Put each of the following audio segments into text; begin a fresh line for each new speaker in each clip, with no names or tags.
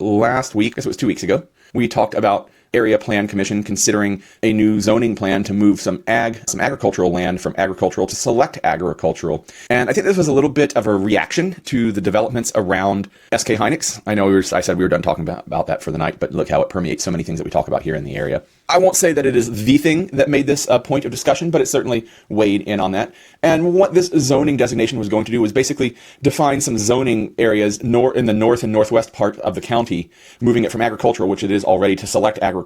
last week, I guess it was 2 weeks ago, we talked about Area Plan Commission considering a new zoning plan to move some agricultural land from agricultural to select agricultural. And I think this was a little bit of a reaction to the developments around SK Hynix. I know I said we were done talking about that for the night, but look how it permeates so many things that we talk about here in the area. I won't say that it is the thing that made this a point of discussion, but it certainly weighed in on that. And what this zoning designation was going to do was basically define some zoning areas in the north and northwest part of the county, moving it from agricultural, which it is already, to select agricultural.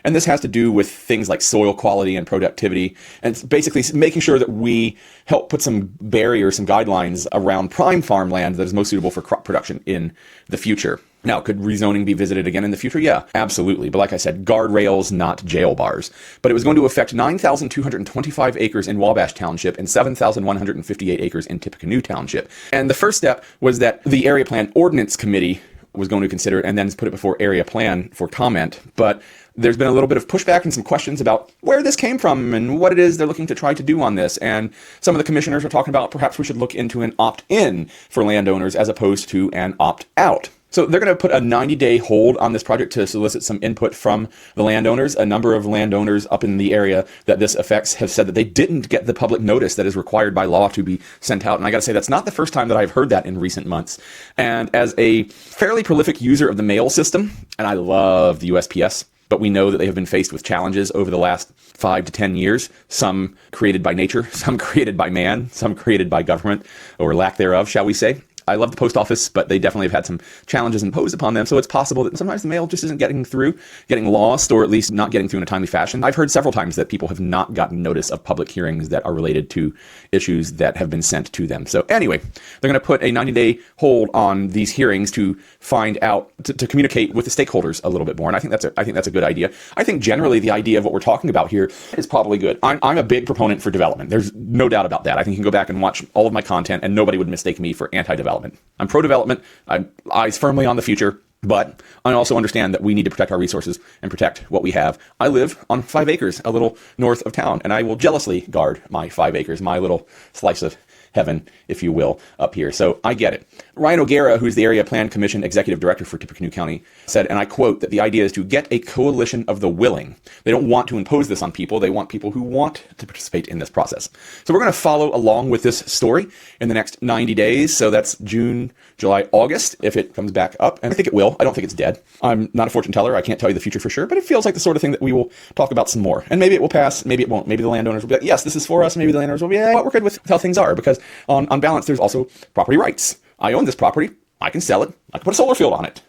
And this has to do with things like soil quality and productivity, and it's basically making sure that we help put some barriers, some guidelines around prime farmland that is most suitable for crop production in the future. Now, could rezoning be visited again in the future? Yeah, absolutely. But like I said, guardrails, not jail bars. But it was going to affect 9,225 acres in Wabash Township and 7,158 acres in Tippecanoe Township. And the first step was that the Area Plan Ordinance Committee was going to consider it and then put it before Area Plan for comment. But there's been a little bit of pushback and some questions about where this came from and what it is they're looking to try to do on this. And some of the commissioners are talking about perhaps we should look into an opt-in for landowners as opposed to an opt-out. So they're going to put a 90-day hold on this project to solicit some input from the landowners. A number of landowners up in the area that this affects have said that they didn't get the public notice that is required by law to be sent out. And I got to say, that's not the first time that I've heard that in recent months. And as a fairly prolific user of the mail system, and I love the USPS, but we know that they have been faced with challenges over the last 5 to 10 years, some created by nature, some created by man, some created by government, or lack thereof, shall we say. I love the post office, but they definitely have had some challenges imposed upon them. So it's possible that sometimes the mail just isn't getting through, getting lost, or at least not getting through in a timely fashion. I've heard several times that people have not gotten notice of public hearings that are related to issues that have been sent to them. So anyway, they're going to put a 90-day hold on these hearings to find out, to communicate with the stakeholders a little bit more. And I think that's a good idea. I think generally the idea of what we're talking about here is probably good. I'm a big proponent for development. There's no doubt about that. I think you can go back and watch all of my content and nobody would mistake me for anti-development. I'm pro-development. I'm eyes firmly on the future, but I also understand that we need to protect our resources and protect what we have. I live on 5 acres, a little north of town, and I will jealously guard my 5 acres, my little slice of heaven, if you will, up here. So I get it. Ryan O'Gara, who's the Area Plan Commission Executive Director for Tippecanoe County, said, and I quote, that the idea is to get a coalition of the willing. They don't want to impose this on people. They want people who want to participate in this process. So we're going to follow along with this story in the next 90 days. So that's June, July, August, if it comes back up. And I think it will. I don't think it's dead. I'm not a fortune teller. I can't tell you the future for sure, but it feels like the sort of thing that we will talk about some more. And maybe it will pass. Maybe it won't. Maybe the landowners will be like, yes, this is for us. Maybe the landowners will be, yeah, we're good with how things are, because on balance, there's also property rights. I own this property. I can sell it. I can put a solar field on it.